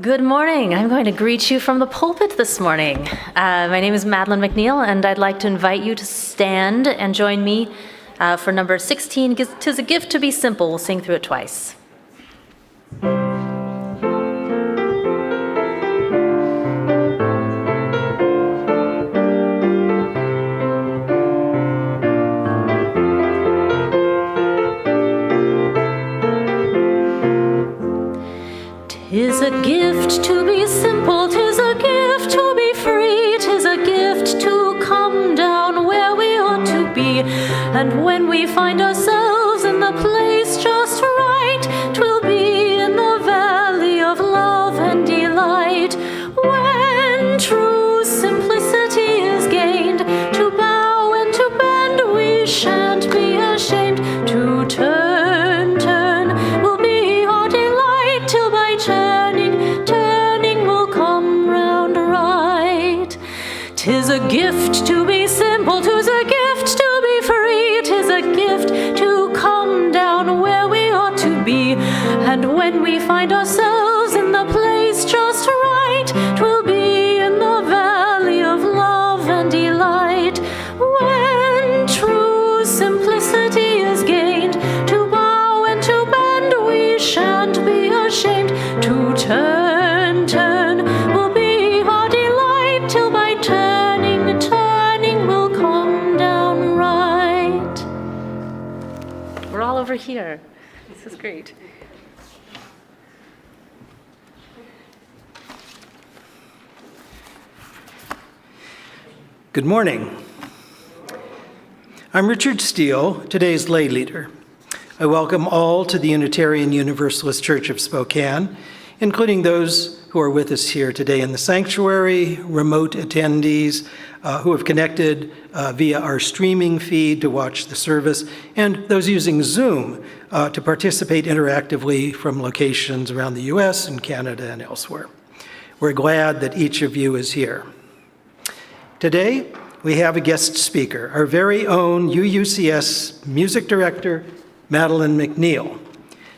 Good morning. I'm going to greet you from the pulpit this morning. My name is Madeline McNeill, and I'd like to invite you to stand and join me for number 16, "'Tis a Gift to Be Simple." We'll sing through it twice. "'Tis a gift to be simple, 'tis a gift to be free, 'tis a gift to come down where we ought to be. And when we find ourselves in the place just right, 'twill be in the valley of love and delight. When true simplicity is gained, to bow and to bend we shan't be ashamed. To turn will be our delight, till by turning will come round right. 'Tis a gift to be simple, 'tis a gift to be free, 'tis a gift to come down where we ought to be. And when we find ourselves in the place just right, 'twill be in the valley of love and delight. When true simplicity is gained, to bow and to bend we shan't be ashamed. To turn will be our delight, till by turning will come down right." We're all over here. This is great. Good morning. I'm Richard Steele, today's lay leader. I welcome all to the Unitarian Universalist Church of Spokane, including those who are with us here today in the sanctuary, remote attendees who have connected via our streaming feed to watch the service, and those using Zoom to participate interactively from locations around the US and Canada and elsewhere. We're glad that each of you is here. Today, we have a guest speaker, our very own UUCS music director, Madeline McNeill.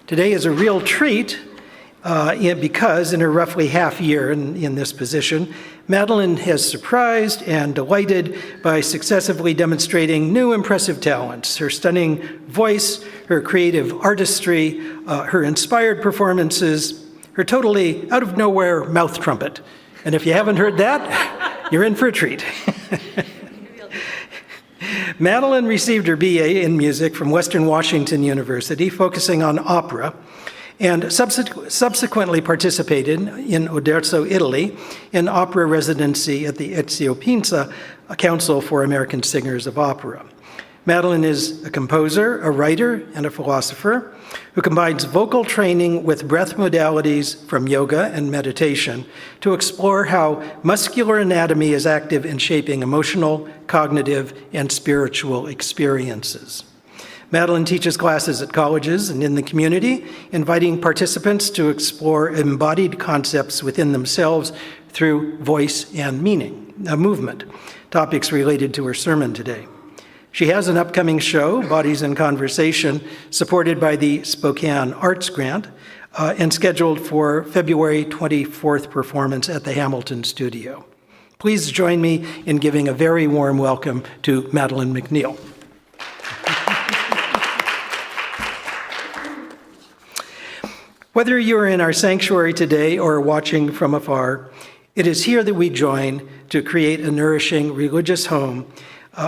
Today is a real treat because in her roughly half year in this position, Madeline has surprised and delighted by successively demonstrating new impressive talents: her stunning voice, her creative artistry, her inspired performances, her totally out-of-nowhere mouth trumpet. And if you haven't heard that, you're in for a treat. Madeline received her BA in music from Western Washington University, focusing on opera, and subsequently participated in Oderzo, Italy, in opera residency at the Ezio Pinza Council for American Singers of Opera. Madeline is a composer, a writer, and a philosopher who combines vocal training with breath modalities from yoga and meditation to explore how muscular anatomy is active in shaping emotional, cognitive, and spiritual experiences. Madeline teaches classes at colleges and in the community, inviting participants to explore embodied concepts within themselves through voice and movement, topics related to her sermon today. She has an upcoming show, Bodies in Conversation, supported by the Spokane Arts Grant, and scheduled for February 24th performance at the Hamilton Studio. Please join me in giving a very warm welcome to Madeline McNeill. Whether you're in our sanctuary today or watching from afar, it is here that we join to create a nourishing religious home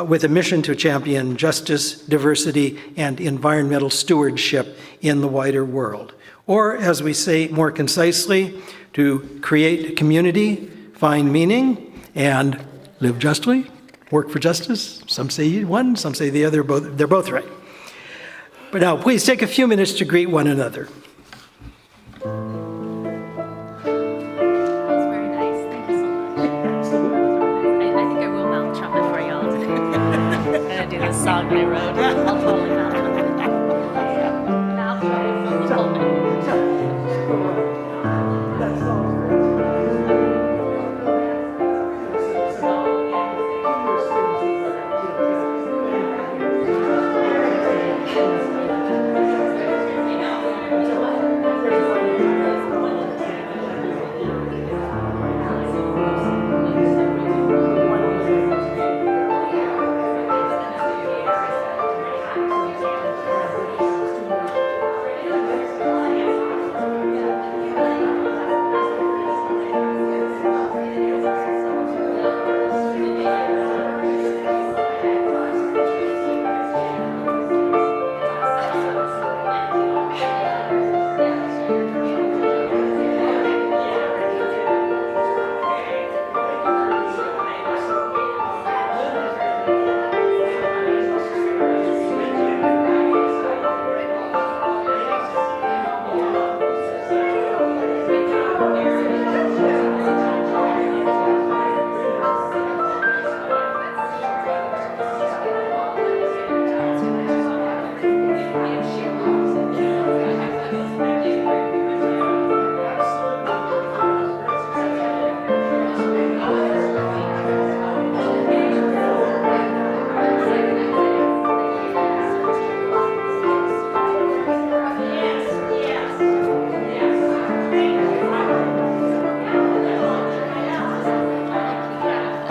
with a mission to champion justice, diversity, and environmental stewardship in the wider world. Or, as we say more concisely, to create community, find meaning, and live justly, work for justice. Some say one, some say the other, they're both right. But now, please take a few minutes to greet one another. Do this song I wrote. I'll totally mouth it.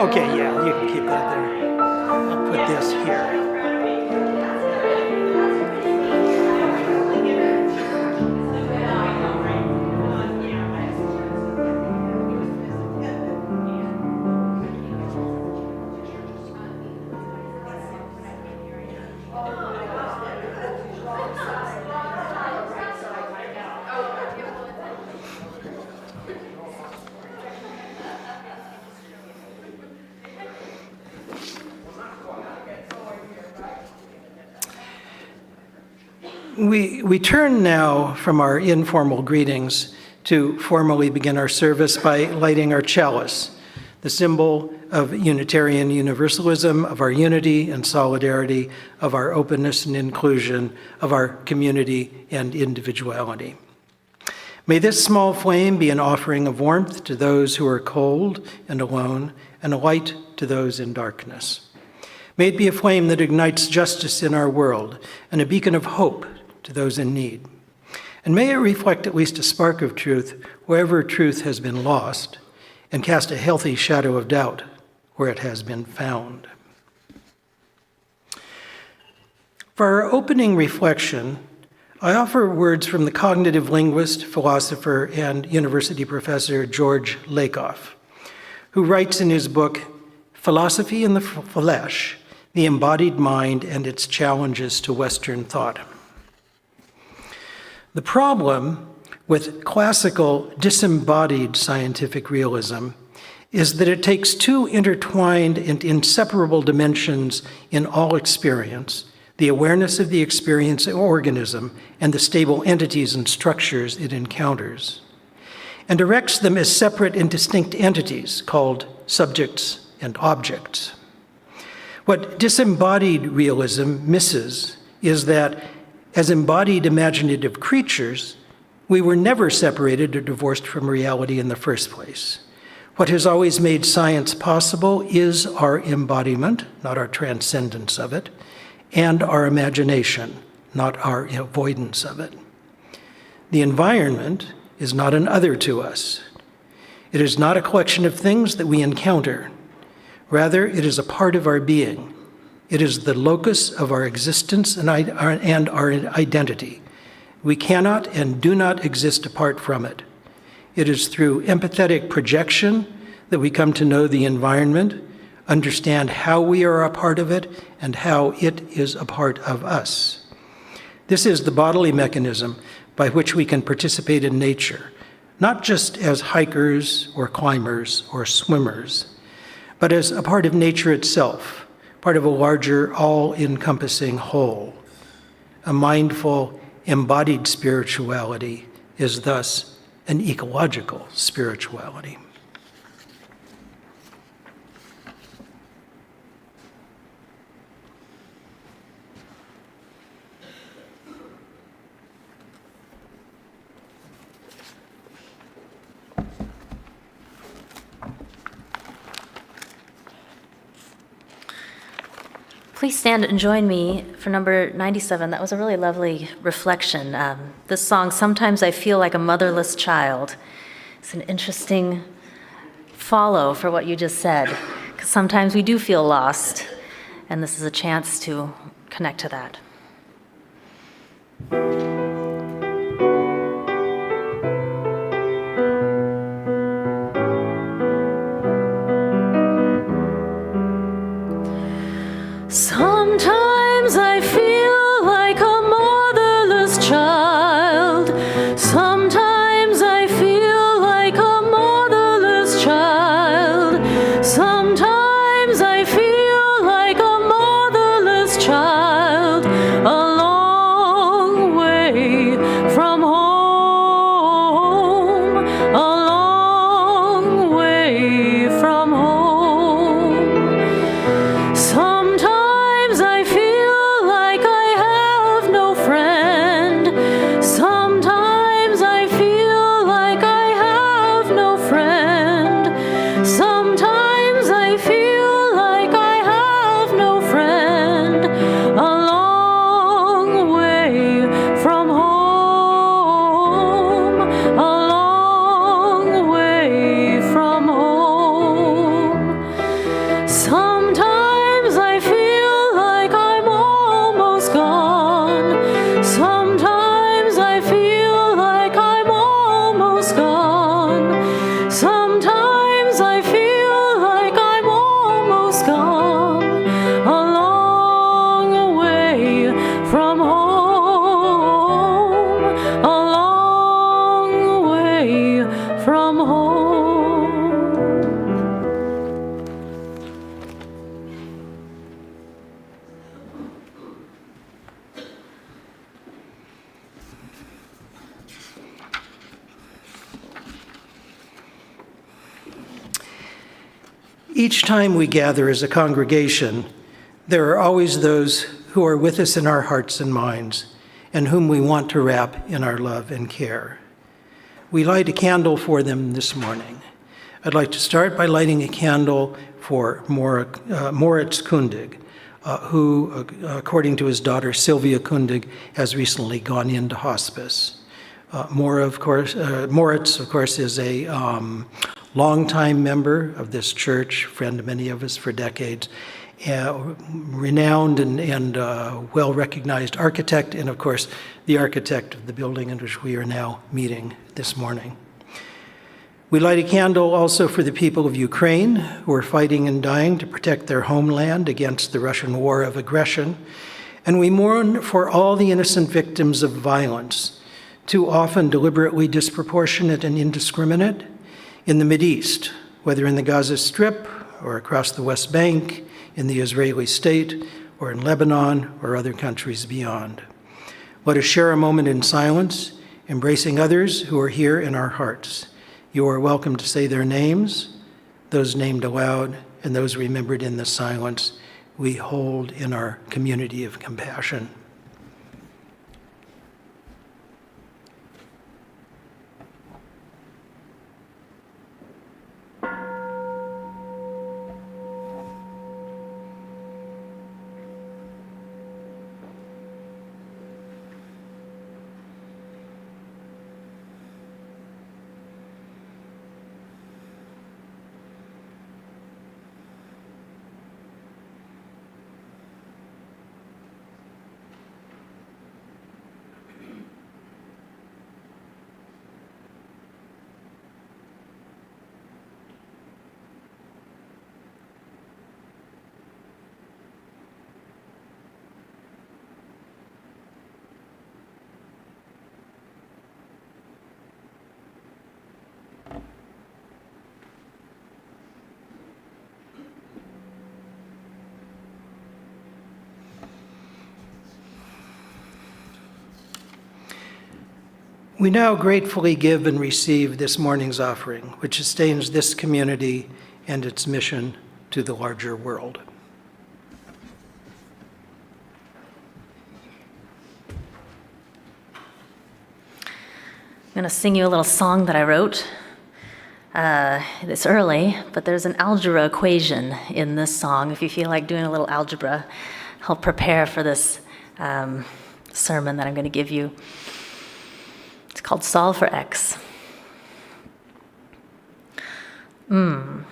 Okay, yeah, you can keep that there. I'll put this here. We turn now from our informal greetings to formally begin our service by lighting our chalice, the symbol of Unitarian Universalism, of our unity and solidarity, of our openness and inclusion, of our community and individuality. May this small flame be an offering of warmth to those who are cold and alone, and a light to those in darkness. May it be a flame that ignites justice in our world and a beacon of hope to those in need. And may it reflect at least a spark of truth wherever truth has been lost, and cast a healthy shadow of doubt where it has been found. For our opening reflection, I offer words from the cognitive linguist, philosopher, and university professor George Lakoff, who writes in his book, Philosophy in the Flesh, The Embodied Mind and Its Challenges to Western Thought. The problem with classical disembodied scientific realism is that it takes two intertwined and inseparable dimensions in all experience, the awareness of the experiencing organism and the stable entities and structures it encounters, and erects them as separate and distinct entities called subjects and objects. What disembodied realism misses is that as embodied imaginative creatures, we were never separated or divorced from reality in the first place. What has always made science possible is our embodiment, not our transcendence of it, and our imagination, not our avoidance of it. The environment is not an other to us. It is not a collection of things that we encounter. Rather, it is a part of our being. It is the locus of our existence and our identity. We cannot and do not exist apart from it. It is through empathetic projection that we come to know the environment, understand how we are a part of it, and how it is a part of us. This is the bodily mechanism by which we can participate in nature, not just as hikers or climbers or swimmers, but as a part of nature itself, part of a larger, all-encompassing whole. A mindful, embodied spirituality is thus an ecological spirituality. Please stand and join me for number 97. That was a really lovely reflection. This song, Sometimes I Feel Like a Motherless Child. It's an interesting follow for what you just said, because sometimes we do feel lost, and this is a chance to connect to that. Sometimes I feel like a motherless child. Sometimes I feel like a motherless child. Sometimes I feel like a motherless child. A long way Each time we gather as a congregation, there are always those who are with us in our hearts and minds, and whom we want to wrap in our love and care. We light a candle for them this morning. I'd like to start by lighting a candle for Moritz Kundig, who, according to his daughter Sylvia Kundig, has recently gone into hospice. Moritz, of course, is a longtime member of this church, friend of many of us for decades, renowned and well-recognized architect, and of course, the architect of the building in which we are now meeting this morning. We light a candle also for the people of Ukraine who are fighting and dying to protect their homeland against the Russian war of aggression, and we mourn for all the innocent victims of violence, too often deliberately disproportionate and indiscriminate, in the Mideast, whether in the Gaza Strip or across the West Bank, in the Israeli state, or in Lebanon or other countries beyond. Let us share a moment in silence, embracing others who are here in our hearts. You are welcome to say their names, those named aloud, and those remembered in the silence we hold in our community of compassion. We now gratefully give and receive this morning's offering, which sustains this community and its mission to the larger world. I'm going to sing you a little song that I wrote. It's early, but there's an algebra equation in this song. If you feel like doing a little algebra, help prepare for this sermon that I'm going to give you. It's called Solve for X. In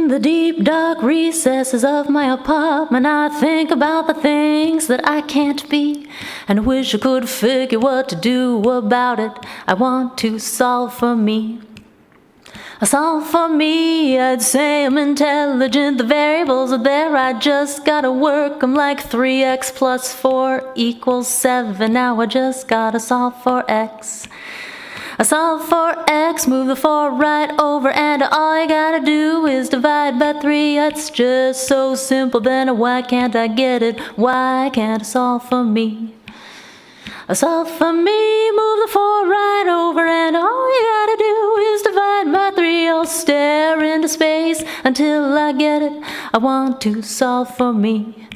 the deep, dark recesses of my apartment, I think about the things that I can't be, and I wish I could figure what to do about it. I want to solve for me. Solve for me, I'd say I'm intelligent. The variables are there, I just gotta work them like 3x plus 4 equals 7. Now I just gotta solve for x. I solve for x, move the 4 right over, and all you gotta do is divide by 3. It's just so simple, then why can't I get it? Why can't I solve for me? I solve for me, move the 4 right over, and all you gotta do is divide by 3. I'll stare into space until I get it. I want to solve for me.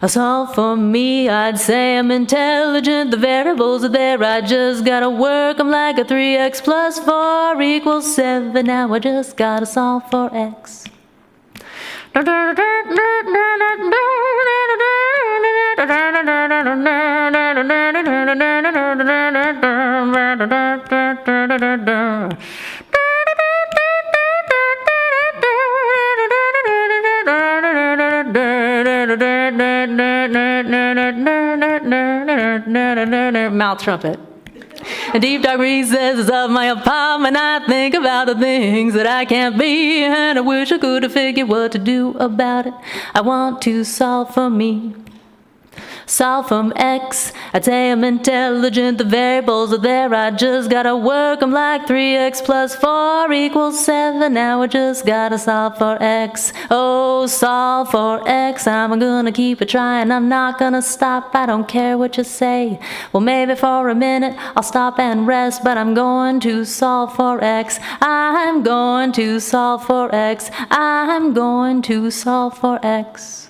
I solve for me, I'd say I'm intelligent. The variables are there, I just gotta work them like a 3x plus 4 equals 7. Now I just gotta solve for x. Mouth trumpet. A deep dark recesses of my apartment, I think about the things that I can't be, and I wish I could have figured what to do about it. I want to solve for me. solve from X. I'd say I'm intelligent, the variables are there, I just gotta work them like 3x plus 4 equals 7. Now I just gotta solve for X. Oh, solve for X, I'm gonna keep it trying, I'm not gonna stop, I don't care what you say. Well, maybe for a minute I'll stop and rest, but I'm going to solve for X. I'm going to solve for X. I'm going to solve for X.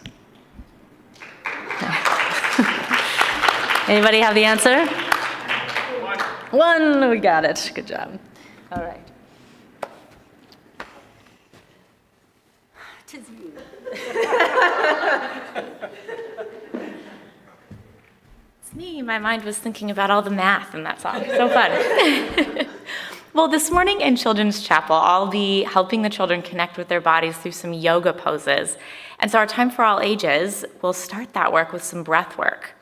Anybody have the answer? One, we got it. Good job. All right. Tis you. It's me. My mind was thinking about all the math in that song. So fun. Well, this morning in Children's Chapel, I'll be helping the children connect with their bodies through some yoga poses. And so our Time for All Ages, we'll start that work with some breath work.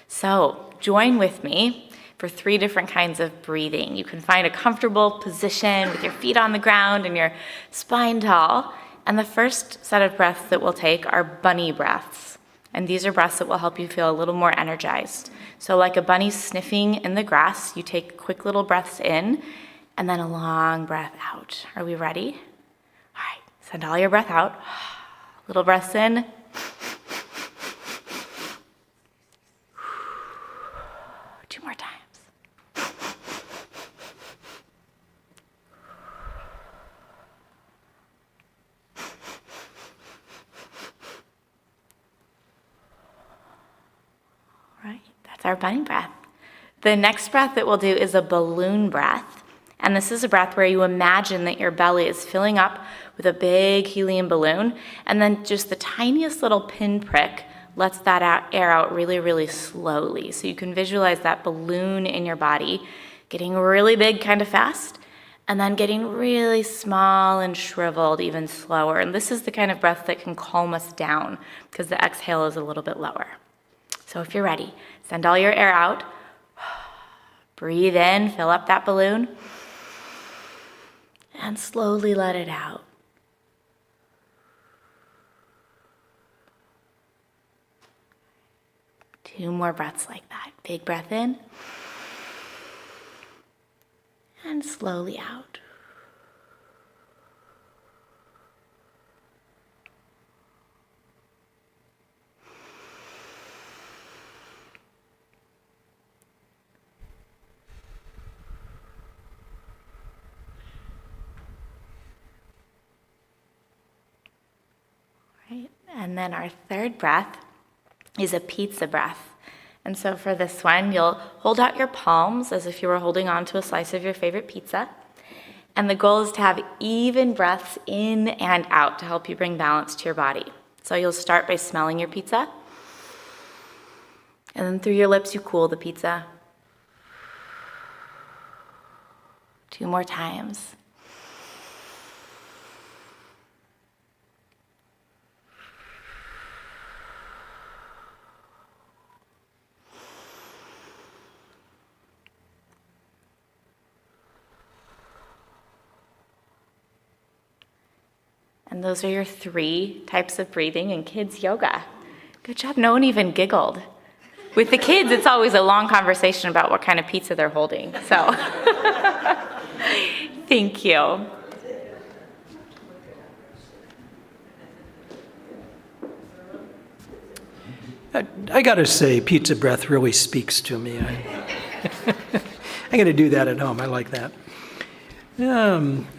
So join with me for 3 different kinds of breathing. You can find a comfortable position with your feet on the ground and your spine tall. And the first set of breaths that we'll take are bunny breaths. And these are breaths that will help you feel a little more energized. So like a bunny sniffing in the grass, you take quick little breaths in and then a long breath out. Are we ready? All right, send all your breath out. Little breaths in. Two more times. All right, that's our bunny breath. The next breath that we'll do is a balloon breath. And this is a breath where you imagine that your belly is filling up with a big helium balloon, and then just the tiniest little pinprick lets that air out really, really slowly. So you can visualize that balloon in your body getting really big kind of fast, and then getting really small and shriveled even slower. And this is the kind of breath that can calm us down because the exhale is a little bit lower. So if you're ready, send all your air out. Breathe in, fill up that balloon. And slowly let it out. Two more breaths like that. Big breath in. And slowly out. And then our third breath is a pizza breath. And so for this one, you'll hold out your palms as if you were holding on to a slice of your favorite pizza. And the goal is to have even breaths in and out to help you bring balance to your body. So you'll start by smelling your pizza. And then through your lips, you cool the pizza. 2 more times. And those are your 3 types of breathing in kids yoga. Good job, no one even giggled. With the kids, it's always a long conversation about what kind of pizza they're holding, so. Thank you. I gotta say, pizza breath really speaks to me. I'm gonna do that at home, I like that.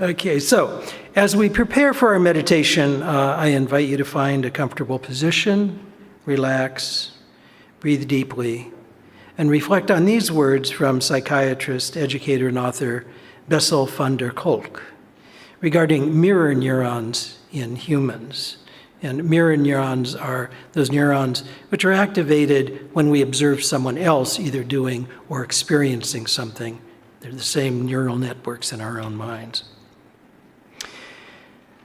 Okay, so as we prepare for our meditation, I invite you to find a comfortable position, relax, breathe deeply, and reflect on these words from psychiatrist, educator, and author Bessel van der Kolk regarding mirror neurons in humans. And mirror neurons are those neurons which are activated when we observe someone else either doing or experiencing something. They're the same neural networks in our own minds.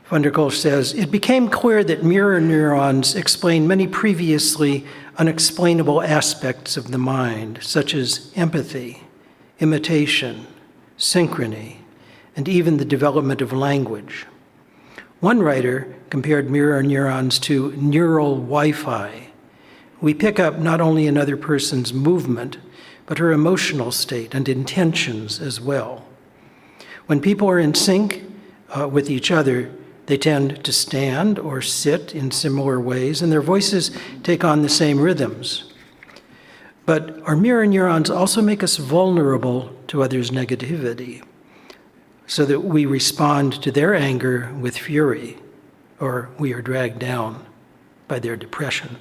Van der Kolk says, it became clear that mirror neurons explain many previously unexplainable aspects of the mind, such as empathy, imitation, synchrony, and even the development of language. One writer compared mirror neurons to neural Wi-Fi, we pick up not only another person's movement, but her emotional state and intentions as well. When people are in sync with each other, they tend to stand or sit in similar ways, and their voices take on the same rhythms. But our mirror neurons also make us vulnerable to others' negativity, so that we respond to their anger with fury, or we are dragged down by their depression.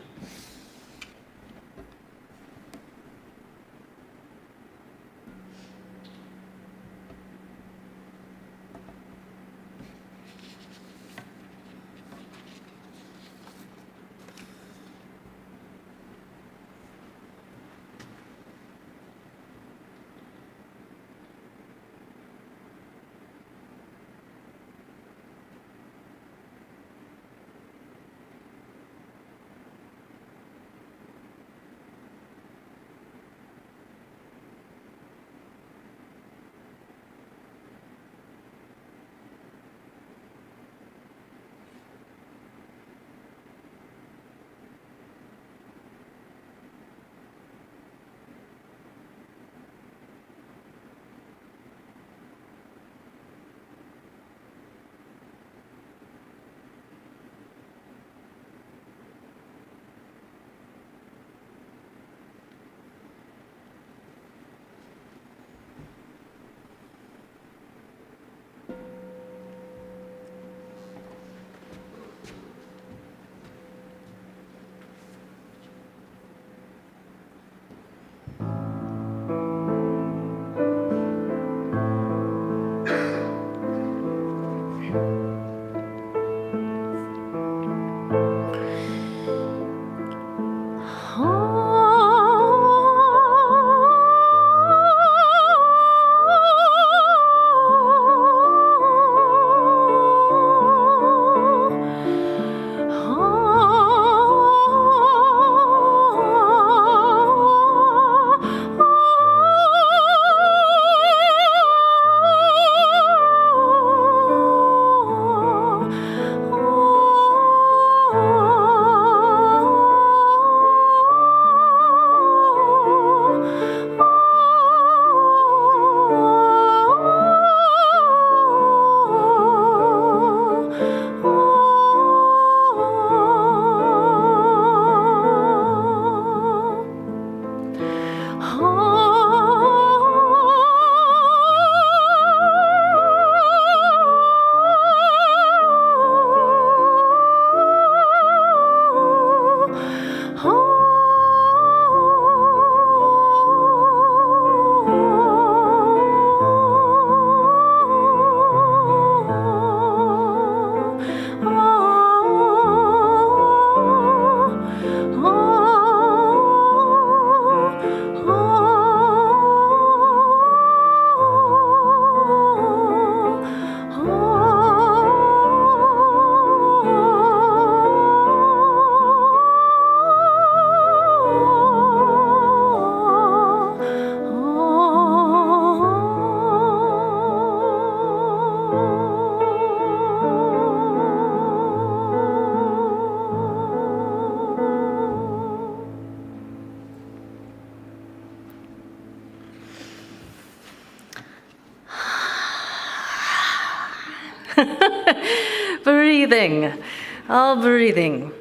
Breathing, all breathing.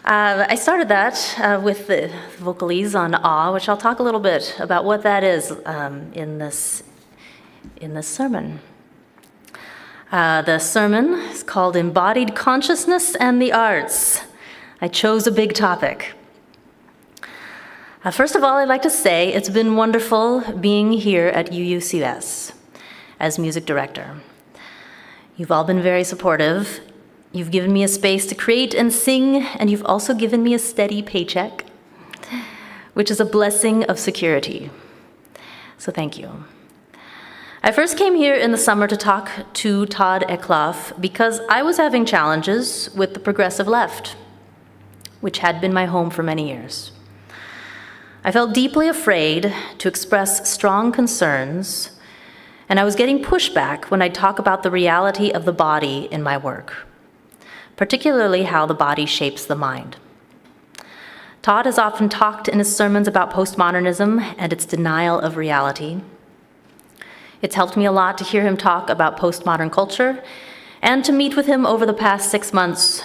I started that with the vocalese on awe, which I'll talk a little bit about what that is in this sermon. The sermon is called Embodied Consciousness and the Arts. I chose a big topic. First of all, I'd like to say it's been wonderful being here at UUCS as music director. You've all been very supportive. You've given me a space to create and sing, and you've also given me a steady paycheck, which is a blessing of security. So thank you. I first came here in the summer to talk to Todd Eckloff because I was having challenges with the progressive left, which had been my home for many years. I felt deeply afraid to express strong concerns, and I was getting pushback when I talk about the reality of the body in my work, particularly how the body shapes the mind. Todd has often talked in his sermons about postmodernism and its denial of reality. It's helped me a lot to hear him talk about postmodern culture and to meet with him over the past 6 months.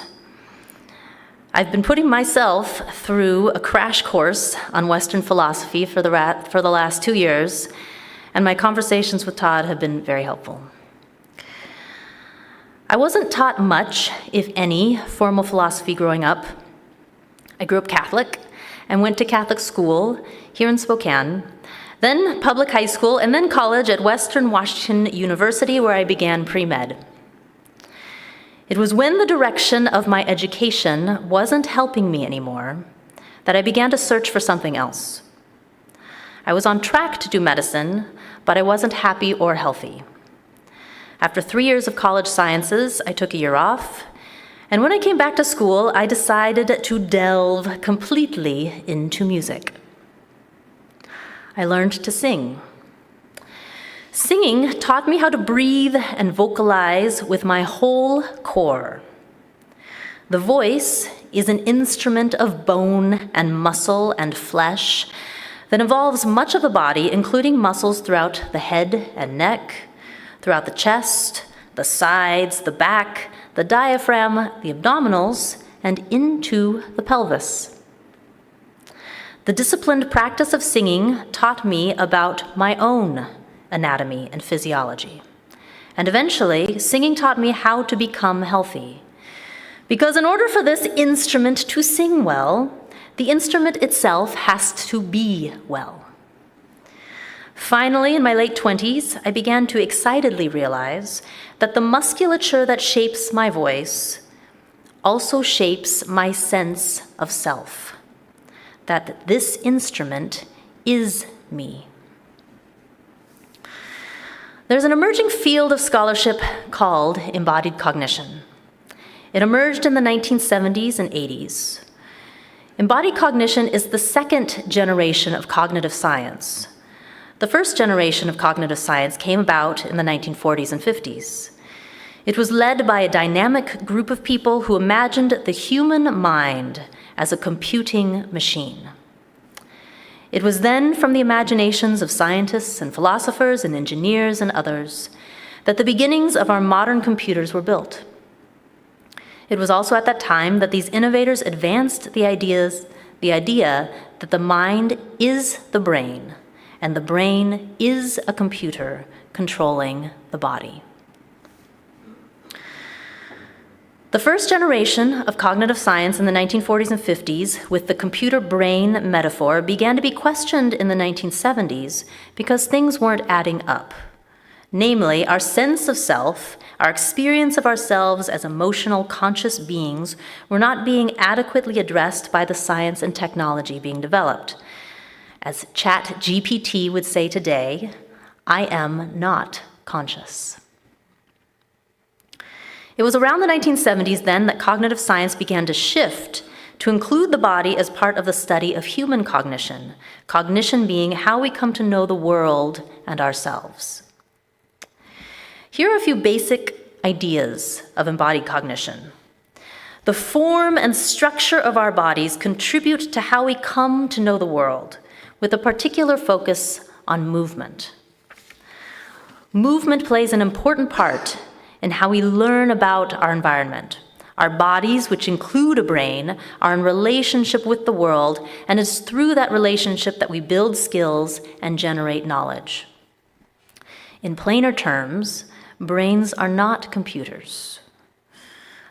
I've been putting myself through a crash course on Western philosophy for the last 2 years, and my conversations with Todd have been very helpful. I wasn't taught much, if any, formal philosophy growing up. I grew up Catholic and went to Catholic school here in Spokane, then public high school, and then college at Western Washington University, where I began pre-med. It was when the direction of my education wasn't helping me anymore that I began to search for something else. I was on track to do medicine, but I wasn't happy or healthy. After 3 years of college sciences, I took a year off, and when I came back to school, I decided to delve completely into music. I learned to sing. Singing taught me how to breathe and vocalize with my whole core. The voice is an instrument of bone and muscle and flesh that involves much of the body, including muscles throughout the head and neck, throughout the chest, the sides, the back, the diaphragm, the abdominals, and into the pelvis. The disciplined practice of singing taught me about my own anatomy and physiology. And eventually, singing taught me how to become healthy. Because in order for this instrument to sing well, the instrument itself has to be well. Finally, in my late 20s, I began to excitedly realize that the musculature that shapes my voice also shapes my sense of self, that this instrument is me. There's an emerging field of scholarship called embodied cognition. It emerged in the 1970s and 80s. Embodied cognition is the second generation of cognitive science. The first generation of cognitive science came about in the 1940s and 50s. It was led by a dynamic group of people who imagined the human mind as a computing machine. It was then from the imaginations of scientists and philosophers and engineers and others that the beginnings of our modern computers were built. It was also at that time that these innovators advanced the idea that the mind is the brain, and the brain is a computer controlling the body. The first generation of cognitive science in the 1940s and 50s, with the computer-brain metaphor, began to be questioned in the 1970s because things weren't adding up. Namely, our sense of self, our experience of ourselves as emotional, conscious beings, were not being adequately addressed by the science and technology being developed. As ChatGPT would say today, I am not conscious. It was around the 1970s then that cognitive science began to shift to include the body as part of the study of human cognition, cognition being how we come to know the world and ourselves. Here are a few basic ideas of embodied cognition. The form and structure of our bodies contribute to how we come to know the world, with a particular focus on movement. Movement plays an important part in how we learn about our environment. Our bodies, which include a brain, are in relationship with the world, and it's through that relationship that we build skills and generate knowledge. In plainer terms, brains are not computers.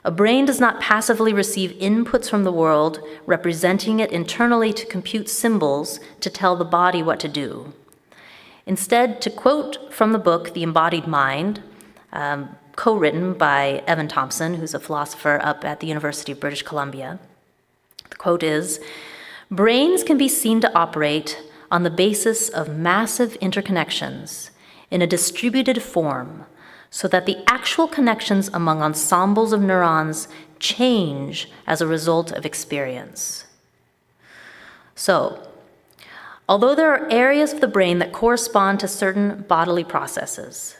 A brain does not passively receive inputs from the world, representing it internally to compute symbols to tell the body what to do. Instead, to quote from the book, The Embodied Mind, co-written by Evan Thompson, who's a philosopher up at the University of British Columbia. The quote is, "Brains can be seen to operate on the basis of massive interconnections in a distributed form, so that the actual connections among ensembles of neurons change as a result of experience." So, although there are areas of the brain that correspond to certain bodily processes,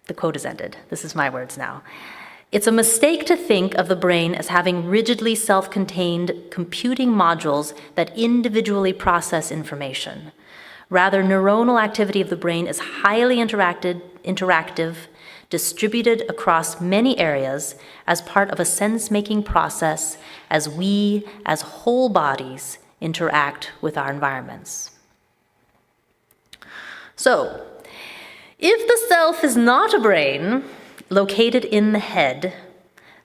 the quote is ended. This is my words now. It's a mistake to think of the brain as having rigidly self-contained computing modules that individually process information. Rather, neuronal activity of the brain is highly interactive, distributed across many areas as part of a sense-making process as we, as whole bodies, interact with our environments. So, if the self is not a brain located in the head,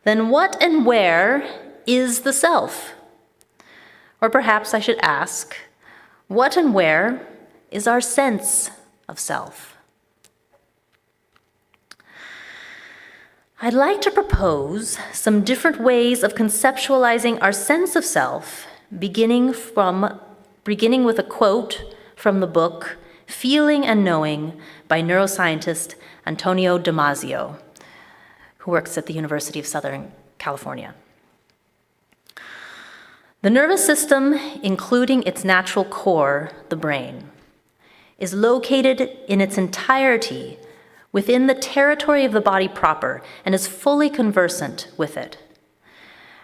then what and where is the self? Or perhaps I should ask, what and where is our sense of self? I'd like to propose some different ways of conceptualizing our sense of self, beginning with a quote from the book Feeling and Knowing by neuroscientist Antonio Damasio, who works at the University of Southern California. The nervous system, including its natural core, the brain, is located in its entirety within the territory of the body proper and is fully conversant with it.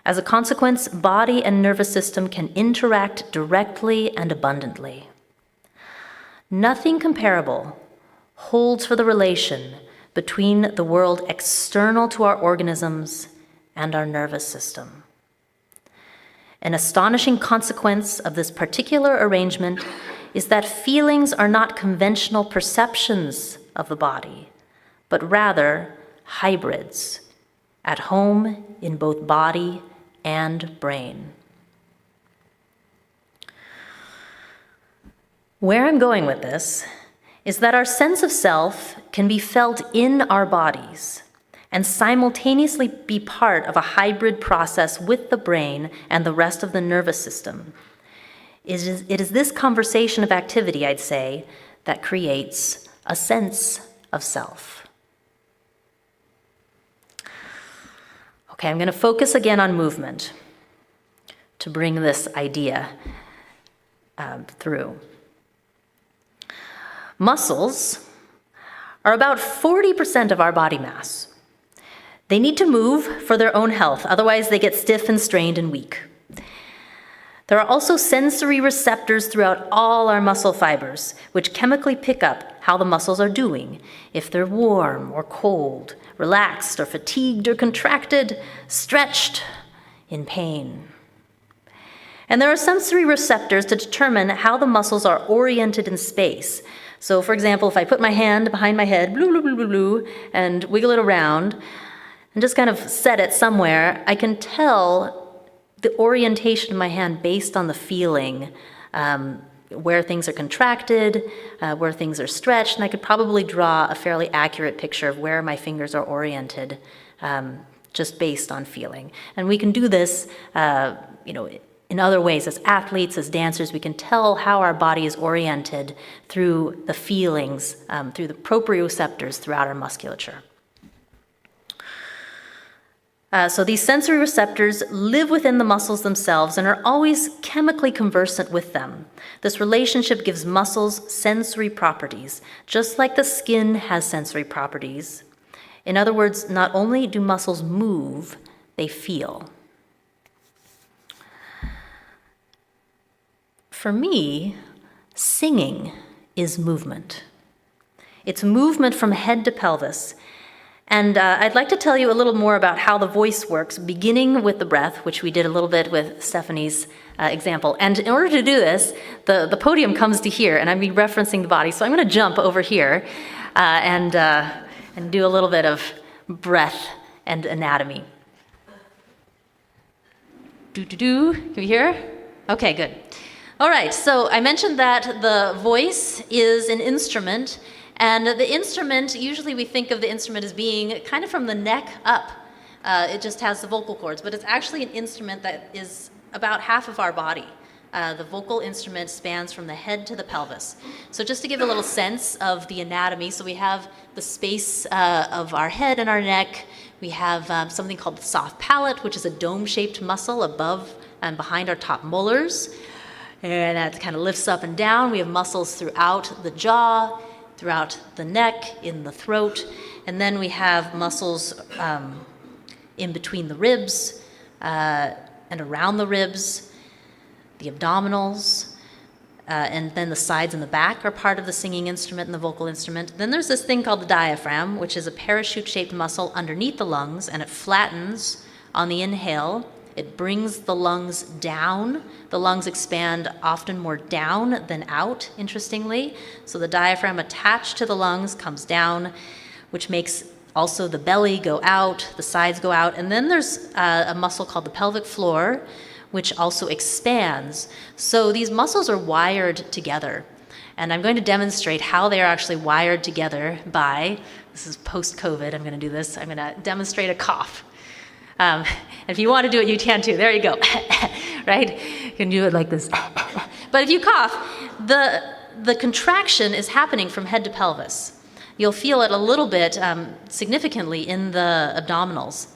As a consequence, body and nervous system can interact directly and abundantly. Nothing comparable holds for the relation between the world external to our organisms and our nervous system. An astonishing consequence of this particular arrangement is that feelings are not conventional perceptions of the body, but rather hybrids, at home in both body and brain. Where I'm going with this is that our sense of self can be felt in our bodies and simultaneously be part of a hybrid process with the brain and the rest of the nervous system. It is this conversation of activity, I'd say, that creates a sense of self. Okay, I'm going to focus again on movement to bring this idea through. Muscles are about 40% of our body mass. They need to move for their own health, otherwise they get stiff and strained and weak. There are also sensory receptors throughout all our muscle fibers, which chemically pick up how the muscles are doing, if they're warm or cold, relaxed or fatigued or contracted, stretched, in pain. And there are sensory receptors to determine how the muscles are oriented in space. So, for example, if I put my hand behind my head, and wiggle it around, and just kind of set it somewhere, I can tell the orientation of my hand based on the feeling, where things are contracted, where things are stretched, and I could probably draw a fairly accurate picture of where my fingers are oriented, just based on feeling. And we can do this, in other ways. As athletes, as dancers, we can tell how our body is oriented through the feelings, through the proprioceptors throughout our musculature. So these sensory receptors live within the muscles themselves and are always chemically conversant with them. This relationship gives muscles sensory properties, just like the skin has sensory properties. In other words, not only do muscles move, they feel. For me, singing is movement. It's movement from head to pelvis. And I'd like to tell you a little more about how the voice works, beginning with the breath, which we did a little bit with Stephanie's example. And in order to do this, the podium comes to here, and I'm referencing the body. So I'm going to jump over here and do a little bit of breath and anatomy. Can you hear? Okay, good. All right, so I mentioned that the voice is an instrument, and the instrument, usually we think of the instrument as being kind of from the neck up. It just has the vocal cords, but it's actually an instrument that is about half of our body. The vocal instrument spans from the head to the pelvis. So just to give a little sense of the anatomy, so we have the space of our head and our neck. We have something called the soft palate, which is a dome-shaped muscle above and behind our top molars. And that kind of lifts up and down. We have muscles throughout the jaw, throughout the neck, in the throat. And then we have muscles in between the ribs and around the ribs, the abdominals, and then the sides and the back are part of the singing instrument and the vocal instrument. Then there's this thing called the diaphragm, which is a parachute-shaped muscle underneath the lungs, and it flattens on the inhale. It brings the lungs down. The lungs expand often more down than out, interestingly. So the diaphragm attached to the lungs comes down, which makes also the belly go out, the sides go out. And then there's a muscle called the pelvic floor, which also expands. So these muscles are wired together. And I'm going to demonstrate how they are actually wired together by, this is post-COVID, I'm going to do this, I'm going to demonstrate a cough. If you want to do it, you can too. There you go. Right? You can do it like this. But if you cough, the contraction is happening from head to pelvis. You'll feel it a little bit significantly in the abdominals.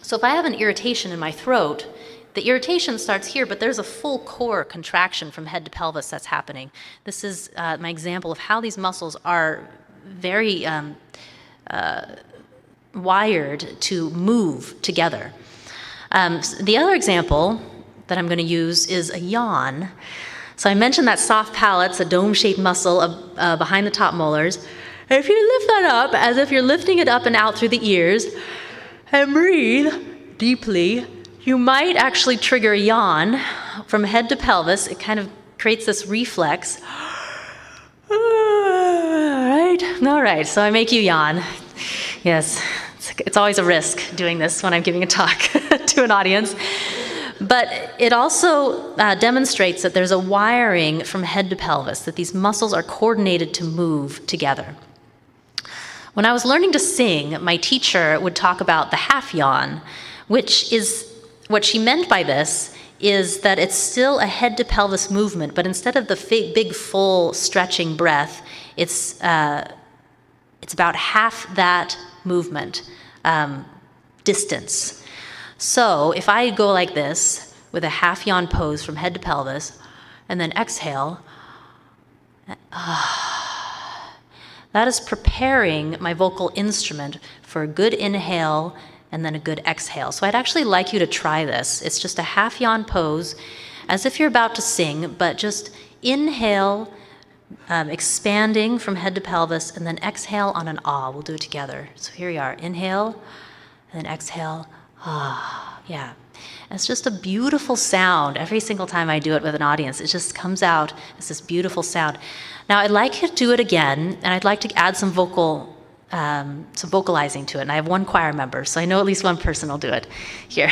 So if I have an irritation in my throat, the irritation starts here, but there's a full core contraction from head to pelvis that's happening. This is my example of how these muscles are very wired to move together. The other example that I'm going to use is a yawn. So I mentioned that soft palate's a dome-shaped muscle behind the top molars. And if you lift that up as if you're lifting it up and out through the ears and breathe deeply, you might actually trigger a yawn from head to pelvis. It kind of creates this reflex. All right, so I make you yawn. Yes, it's always a risk doing this when I'm giving a talk to an audience. But it also demonstrates that there's a wiring from head to pelvis, that these muscles are coordinated to move together. When I was learning to sing, my teacher would talk about the half yawn, which is, what she meant by this is that it's still a head to pelvis movement, but instead of the big full stretching breath, it's about half that movement distance. So if I go like this with a half yawn pose from head to pelvis and then exhale, that is preparing my vocal instrument for a good inhale and then a good exhale. So I'd actually like you to try this. It's just a half yawn pose as if you're about to sing, but just inhale, expanding from head to pelvis, and then exhale on an ah. We'll do it together. So here we are. Inhale, and then exhale. Ah, yeah. And it's just a beautiful sound. Every single time I do it with an audience, it just comes out as this beautiful sound. Now, I'd like you to do it again, and I'd like to add some vocalizing to it. And I have one choir member, so I know at least one person will do it here.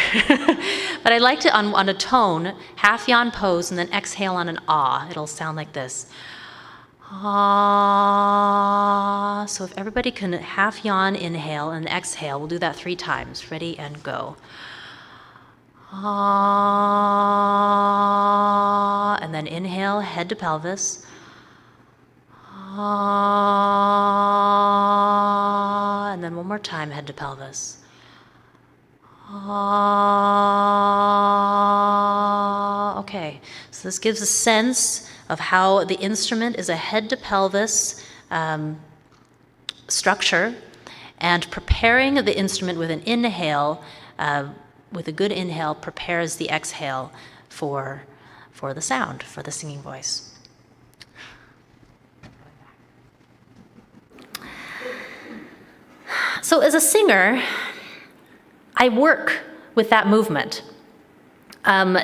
But I'd like to, on a tone, half yawn pose, and then exhale on an ah. It'll sound like this. Ah. So if everybody can half yawn, inhale, and exhale, we'll do that 3 times. Ready, and go. Ah. And then inhale, head to pelvis. Ah. And then one more time, head to pelvis. Ah. Okay, so this gives a sense of how the instrument is a head to pelvis structure, and preparing the instrument with an inhale, with a good inhale, prepares the exhale for the sound, for the singing voice. So as a singer, I work with that movement.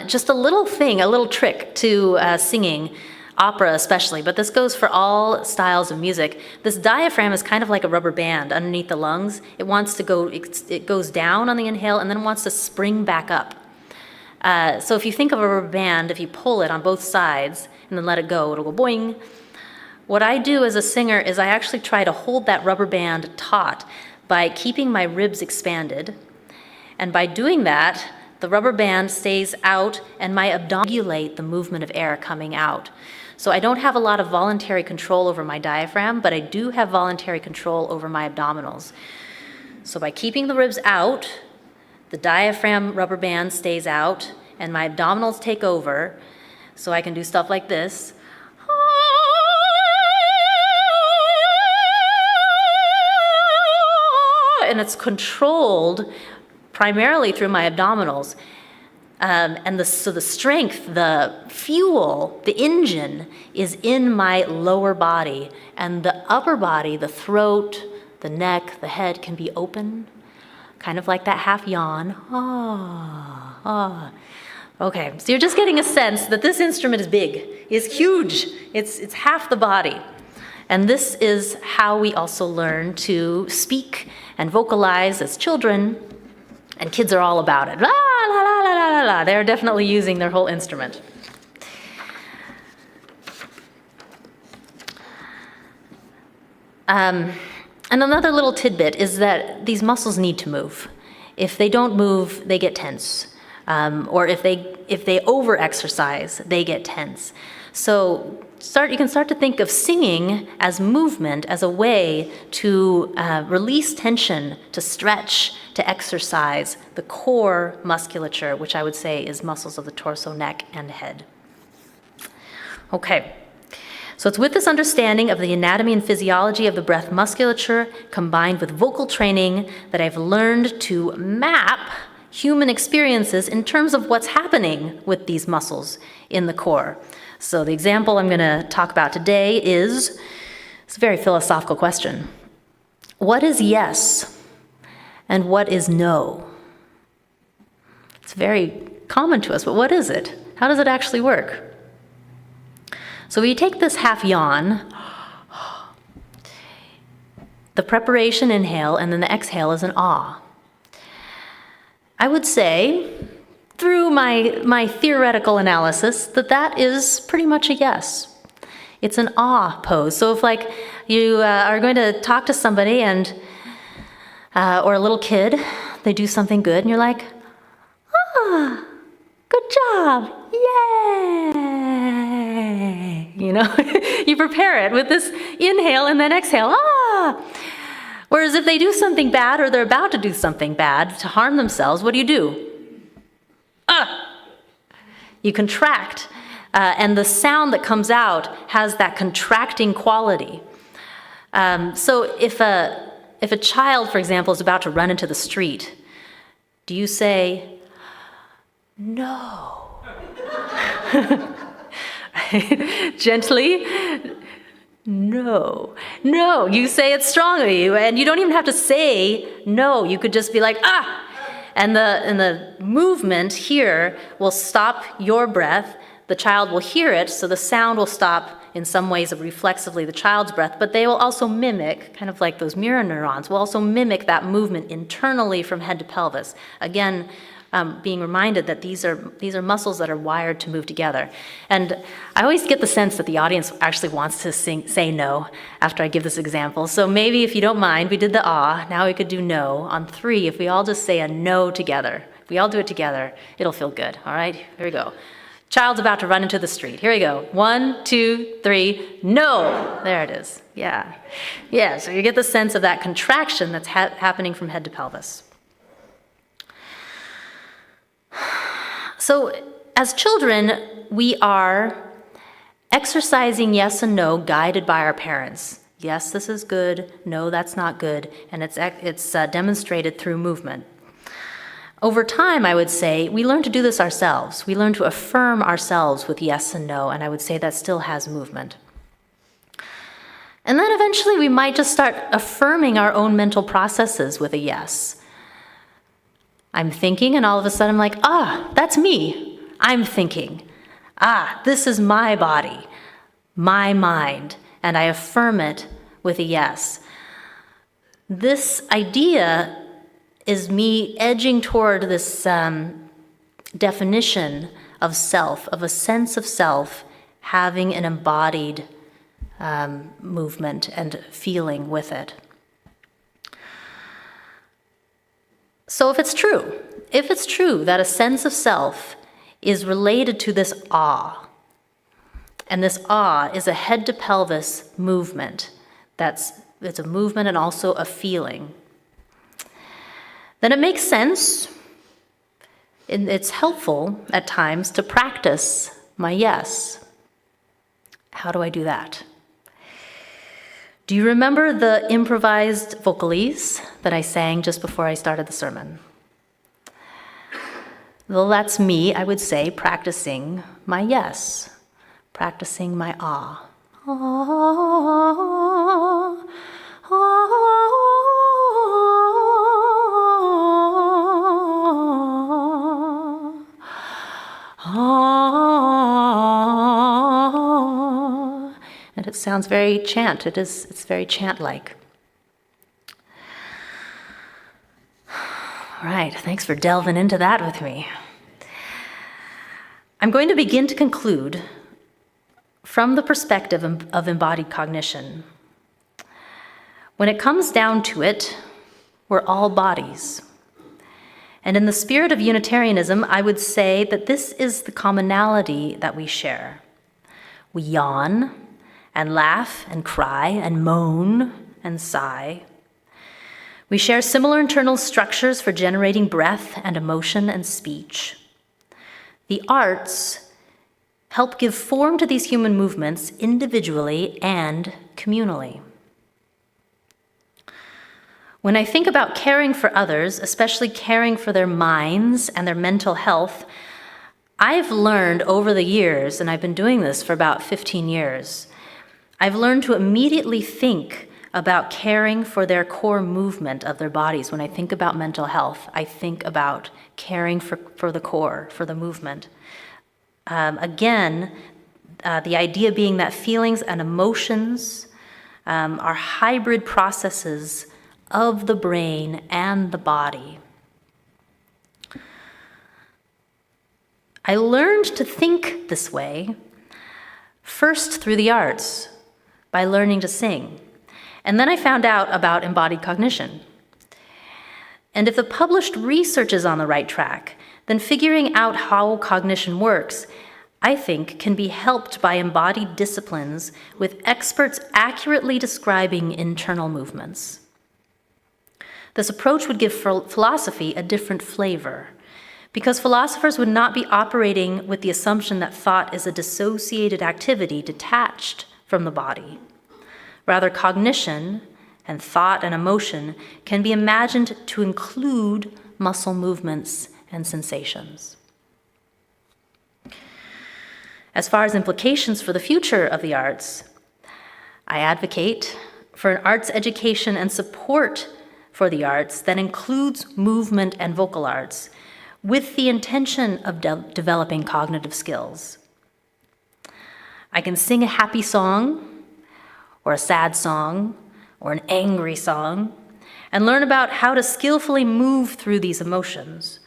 Just a little thing, a little trick to singing, opera especially, but this goes for all styles of music. This diaphragm is kind of like a rubber band underneath the lungs. It wants to go, it goes down on the inhale and then wants to spring back up. So if you think of a rubber band, if you pull it on both sides and then let it go, it'll go boing. What I do as a singer is I actually try to hold that rubber band taut by keeping my ribs expanded. And by doing that, the rubber band stays out and my abdominals regulate the movement of air coming out. So I don't have a lot of voluntary control over my diaphragm, but I do have voluntary control over my abdominals. So by keeping the ribs out, the diaphragm rubber band stays out and my abdominals take over. So I can do stuff like this. And it's controlled primarily through my abdominals. So the strength, the fuel, the engine is in my lower body, and the upper body, the throat, the neck, the head can be open, kind of like that half yawn. Okay, so you're just getting a sense that this instrument is big, is huge. It's half the body. And this is how we also learn to speak and vocalize as children, and kids are all about it. La, la, la, la, la, la, la. They're definitely using their whole instrument. And another little tidbit is that these muscles need to move. If they don't move, they get tense. Or if they over-exercise, they get tense. So you can start to think of singing as movement, as a way to release tension, to stretch, to exercise the core musculature, which I would say is muscles of the torso, neck, and head. Okay, so it's with this understanding of the anatomy and physiology of the breath musculature combined with vocal training that I've learned to map human experiences in terms of what's happening with these muscles in the core. So the example I'm going to talk about today it's a very philosophical question. What is yes and what is no? It's very common to us, but what is it? How does it actually work? So we take this half yawn, the preparation inhale, and then the exhale is an ah. I would say, through my theoretical analysis, that is pretty much a yes. It's an ah pose. So if you are going to talk to somebody and or a little kid, they do something good and you're like, ah, good job, yay. You prepare it with this inhale and then exhale, ah. Whereas if they do something bad or they're about to do something bad to harm themselves, what do? You contract, and the sound that comes out has that contracting quality. So if a child, for example, is about to run into the street, do you say, no? Gently, no. No, you say it strongly, and you don't even have to say no. You could just be like, ah! And the movement here will stop your breath. The child will hear it, so the sound will stop in some ways reflexively the child's breath, but they will also mimic, kind of like those mirror neurons, will also mimic that movement internally from head to pelvis. Again, being reminded that these are muscles that are wired to move together. And I always get the sense that the audience actually wants to say no after I give this example. So maybe if you don't mind, we did the ah, now we could do no. On 3, if we all just say a no together, if we all do it together, it'll feel good, all right? Here we go. Child's about to run into the street. Here we go. 1, 2, 3, no! There it is, yeah. Yeah, so you get the sense of that contraction that's happening from head to pelvis. So as children, we are exercising yes and no guided by our parents. Yes, this is good. No, that's not good. And it's demonstrated through movement. Over time, I would say, we learn to do this ourselves. We learn to affirm ourselves with yes and no, and I would say that still has movement. And then eventually we might just start affirming our own mental processes with a yes. I'm thinking, and all of a sudden I'm like, that's me. I'm thinking. This is my body, my mind, and I affirm it with a yes. This idea is me edging toward this definition of self, of a sense of self having an embodied movement and feeling with it. So if it's true that a sense of self is related to this awe, and this awe is a head to pelvis movement, it's a movement and also a feeling, then it makes sense, and it's helpful at times to practice my yes. How do I do that? Do you remember the improvised vocalese that I sang just before I started the sermon? Well, that's me, I would say, practicing my yes, practicing my ah. Ah, ah. And it sounds very chant. It's very chant-like. All right, thanks for delving into that with me. I'm going to begin to conclude from the perspective of embodied cognition. When it comes down to it, we're all bodies. And in the spirit of Unitarianism, I would say that this is the commonality that we share. We yawn and laugh and cry and moan and sigh. We share similar internal structures for generating breath and emotion and speech. The arts help give form to these human movements individually and communally. When I think about caring for others, especially caring for their minds and their mental health, I've learned over the years, and I've been doing this for about 15 years, I've learned to immediately think about caring for their core movement of their bodies. When I think about mental health, I think about caring for the core, for the movement. The idea being that feelings and emotions are hybrid processes of the brain and the body. I learned to think this way first through the arts, by learning to sing. And then I found out about embodied cognition. And if the published research is on the right track, then figuring out how cognition works, I think, can be helped by embodied disciplines with experts accurately describing internal movements. This approach would give philosophy a different flavor, because philosophers would not be operating with the assumption that thought is a dissociated activity detached from the body. Rather, cognition and thought and emotion can be imagined to include muscle movements and sensations. As far as implications for the future of the arts, I advocate for an arts education and support for the arts that includes movement and vocal arts with the intention of developing cognitive skills. I can sing a happy song, or a sad song, or an angry song, and learn about how to skillfully move through these emotions.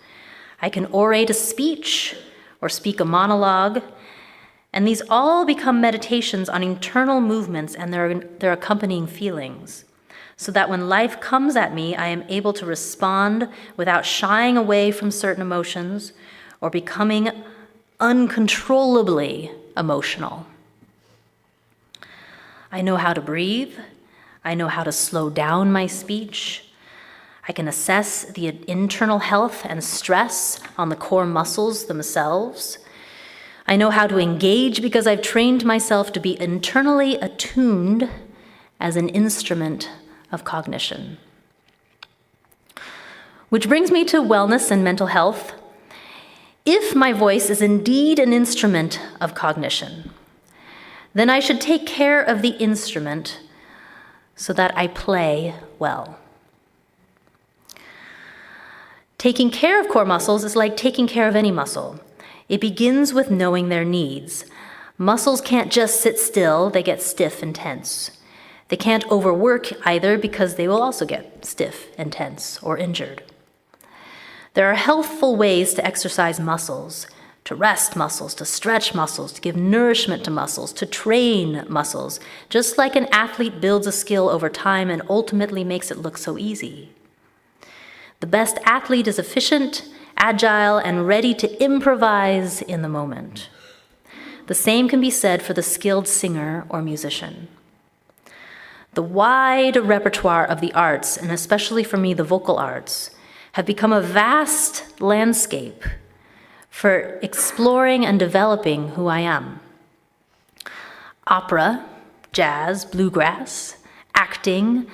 I can orate a speech or speak a monologue, and these all become meditations on internal movements and their accompanying feelings, so that when life comes at me, I am able to respond without shying away from certain emotions or becoming uncontrollably emotional. I know how to breathe. I know how to slow down my speech. I can assess the internal health and stress on the core muscles themselves. I know how to engage because I've trained myself to be internally attuned as an instrument of cognition. Which brings me to wellness and mental health. If my voice is indeed an instrument of cognition, then I should take care of the instrument so that I play well. Taking care of core muscles is like taking care of any muscle. It begins with knowing their needs. Muscles can't just sit still, they get stiff and tense. They can't overwork either because they will also get stiff and tense or injured. There are healthful ways to exercise muscles, to rest muscles, to stretch muscles, to give nourishment to muscles, to train muscles, just like an athlete builds a skill over time and ultimately makes it look so easy. The best athlete is efficient, agile, and ready to improvise in the moment. The same can be said for the skilled singer or musician. The wide repertoire of the arts, and especially for me, the vocal arts, have become a vast landscape for exploring and developing who I am. Opera, jazz, bluegrass, acting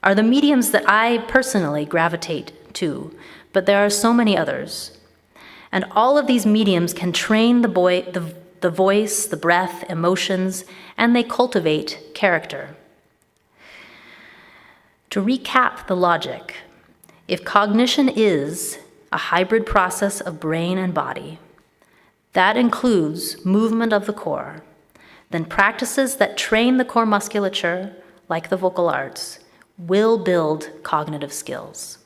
are the mediums that I personally gravitate to, but there are so many others. And all of these mediums can train the voice, the breath, emotions, and they cultivate character. To recap the logic, if cognition is a hybrid process of brain and body, that includes movement of the core, then practices that train the core musculature, like the vocal arts, will build cognitive skills.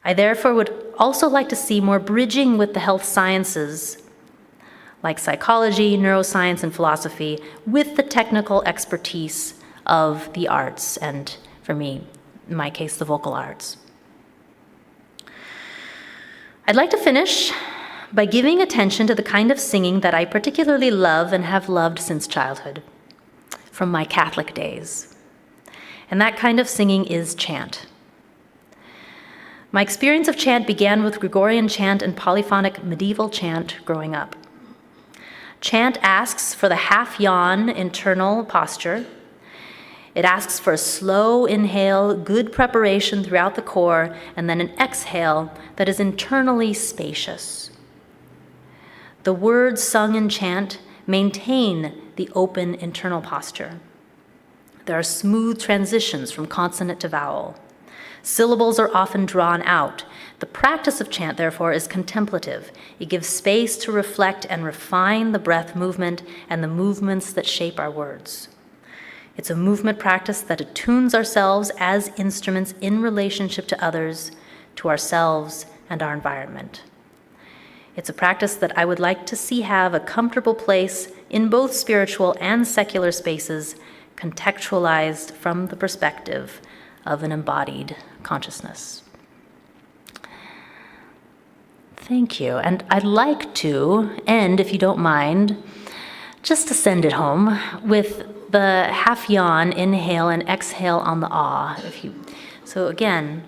I therefore would also like to see more bridging with the health sciences, like psychology, neuroscience, and philosophy, with the technical expertise of the arts, and for me, in my case, the vocal arts. I'd like to finish by giving attention to the kind of singing that I particularly love and have loved since childhood, from my Catholic days. And that kind of singing is chant. My experience of chant began with Gregorian chant and polyphonic medieval chant growing up. Chant asks for the half-yawn internal posture. It asks for a slow inhale, good preparation throughout the core, and then an exhale that is internally spacious. The words sung in chant maintain the open internal posture. There are smooth transitions from consonant to vowel. Syllables are often drawn out. The practice of chant, therefore, is contemplative. It gives space to reflect and refine the breath movement and the movements that shape our words. It's a movement practice that attunes ourselves as instruments in relationship to others, to ourselves, and our environment. It's a practice that I would like to see have a comfortable place in both spiritual and secular spaces, contextualized from the perspective of an embodied consciousness. Thank you. And I'd like to end, if you don't mind, just to send it home with the half yawn, inhale, and exhale on the ah. So again,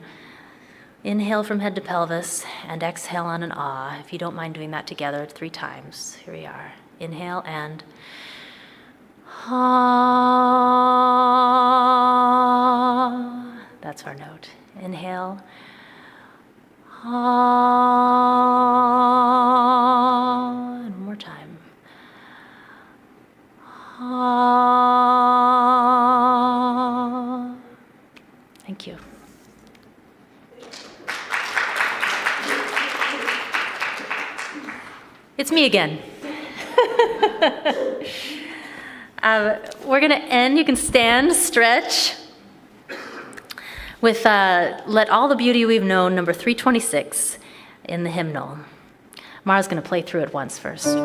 inhale from head to pelvis and exhale on an ah. If you don't mind doing that together 3 times. Here we are. Inhale and ah. That's our note. Inhale. Ah. And one more time. Ah. Thank you. It's me again. We're going to end. You can stand, stretch, with Let All the Beauty We've Known, number 326 in the hymnal. Mara's going to play through it once first.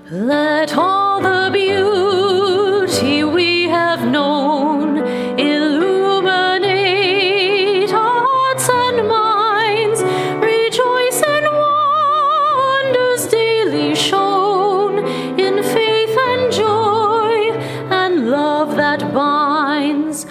Let all the beauty we have known illuminate hearts and minds, rejoice in wonders daily shown, in faith and joy and love that binds.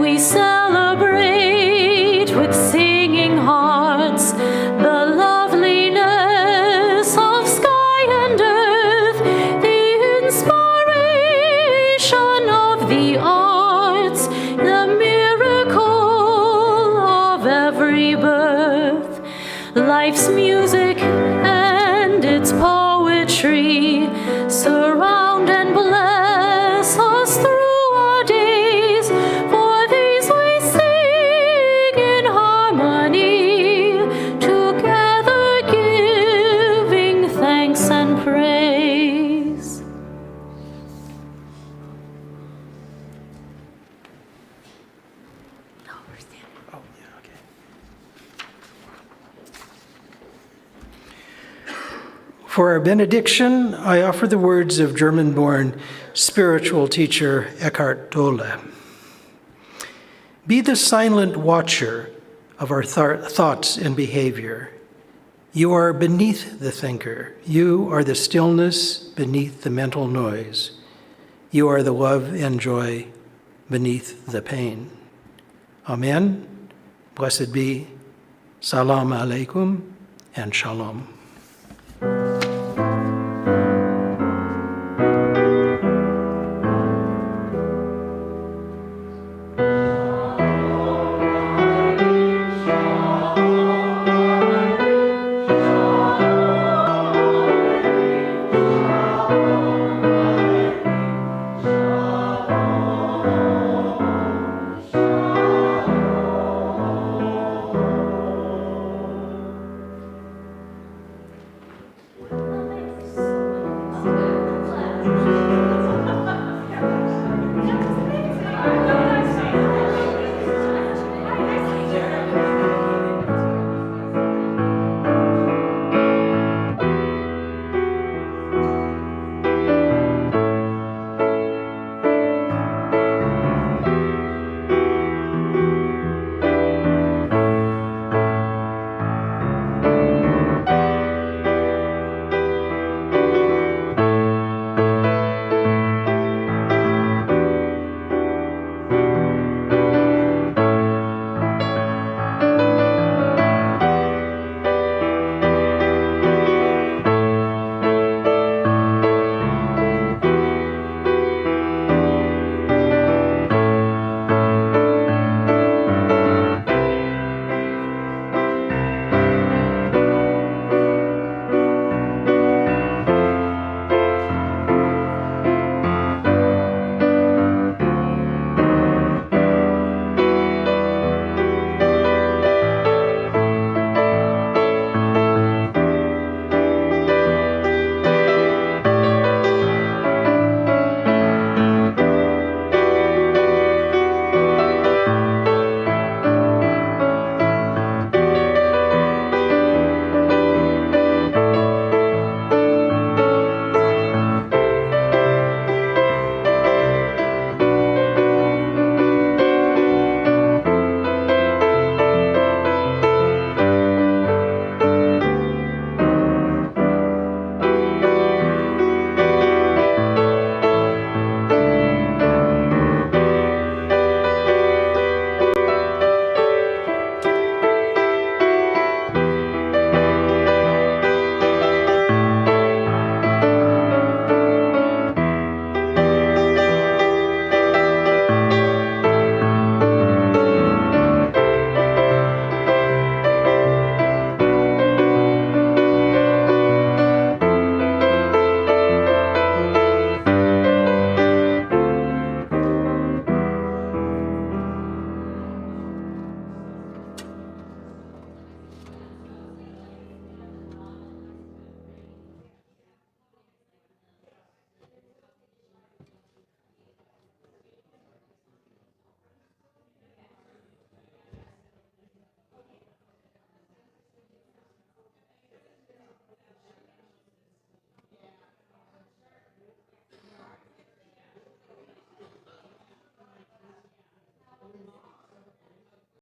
We celebrate with singing hearts the loveliness of sky and earth, the inspiration of the arts, the miracle of every birth. Life's music and its poetry surround and bless us through our days. For these we sing in harmony, together giving thanks and praise. No, we're standing. Oh, yeah, okay. For our benediction, I offer the words of German-born spiritual teacher Eckhart Tolle. Be the silent watcher of our thoughts and behavior. You are beneath the thinker. You are the stillness beneath the mental noise. You are the love and joy beneath the pain. Amen. Blessed be. Salam alaikum and shalom.